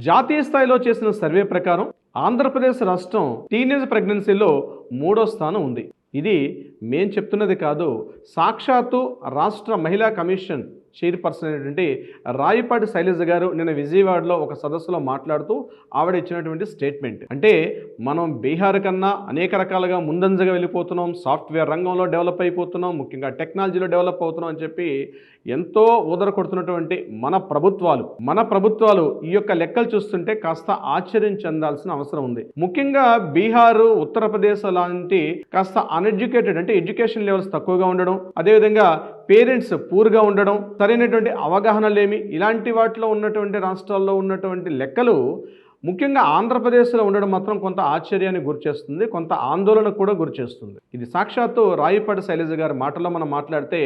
జాతీయ స్థాయిలో చేసిన సర్వే ప్రకారం ఆంధ్రప్రదేశ్ రాష్ట్రం టీనేజ్ ప్రెగ్నెన్సీలో 3వ స్థానం ఉంది. ఇది మేం చెప్తున్నది కాదు, సాక్షాత్తు రాష్ట్ర మహిళా కమిషన్ చైర్పర్సన్ అయినటువంటి రాయపాటి శైలజ గారు నిన్న విజయవాడలో ఒక సదస్సులో మాట్లాడుతూ ఆవిడ ఇచ్చినటువంటి స్టేట్మెంట్. అంటే మనం బీహార్ కన్నా అనేక రకాలుగా ముందంజగా వెళ్ళిపోతున్నాం, సాఫ్ట్వేర్ రంగంలో డెవలప్ అయిపోతున్నాం, ముఖ్యంగా టెక్నాలజీలో డెవలప్ అవుతున్నాం అని చెప్పి ఎంతో ఊదర కొడుతున్నటువంటి మన ప్రభుత్వాలు ఈ యొక్క లెక్కలు చూస్తుంటే కాస్త ఆశ్చర్యం చెందాల్సిన అవసరం ఉంది. ముఖ్యంగా బీహారు, ఉత్తరప్రదేశ్ లాంటి కాస్త అన్ఎడ్యుకేటెడ్ అంటే ఎడ్యుకేషన్ లెవెల్స్ తక్కువగా ఉండడం, అదేవిధంగా పేరెంట్స్ పూర్గా ఉండడం, సరైనటువంటి అవగాహన లేమి, ఇలాంటి వాటిలో ఉన్నటువంటి రాష్ట్రాల్లో ఉన్నటువంటి లెక్కలు ముఖ్యంగా ఆంధ్రప్రదేశ్లో ఉండడం మాత్రం కొంత ఆశ్చర్యానికి గురిచేస్తుంది, కొంత ఆందోళనకు కూడా గురిచేస్తుంది. ఇది సాక్షాత్తు రాయపాటి శైలజ గారి మాటల్లో మనం మాట్లాడితే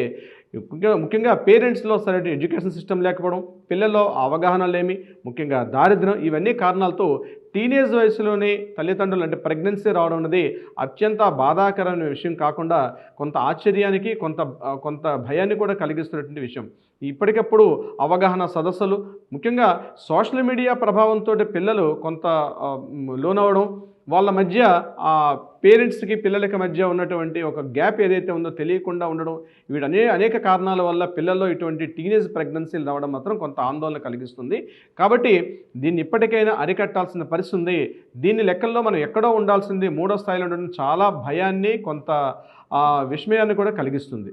ముఖ్యంగా పేరెంట్స్లో సరైన ఎడ్యుకేషన్ సిస్టమ్ లేకపోవడం, పిల్లల్లో అవగాహన లేమి, ముఖ్యంగా దారిద్ర్యం, ఇవన్నీ కారణాలతో టీనేజ్ వయసులోనే తల్లిదండ్రులు అంటే ప్రెగ్నెన్సీ రావడం అనేది అత్యంత బాధాకరమైన విషయం కాకుండా కొంత ఆశ్చర్యానికి కొంత భయాన్ని కూడా కలిగిస్తున్నటువంటి విషయం. ఇప్పటికప్పుడు అవగాహన సదస్సులు, ముఖ్యంగా సోషల్ మీడియా ప్రభావంతో పిల్లలు కొంత లోనవడం, వాళ్ళ మధ్య పేరెంట్స్కి పిల్లలకి మధ్య ఉన్నటువంటి ఒక గ్యాప్ ఏదైతే ఉందో తెలియకుండా ఉండడం, అనేక కారణాల వల్ల పిల్లల్లో ఇటువంటి టీనేజ్ ప్రెగ్నెన్సీలు రావడం మాత్రం కొంత ఆందోళన కలిగిస్తుంది. కాబట్టి దీన్ని ఇప్పటికైనా అరికట్టాల్సిన పరిస్థితి ఉంది. దీన్ని లెక్కల్లో మనం ఎక్కడో ఉండాల్సింది 3వ స్థాయిలో ఉండడం చాలా భయాన్ని, కొంత విస్మయాన్ని కూడా కలిగిస్తుంది.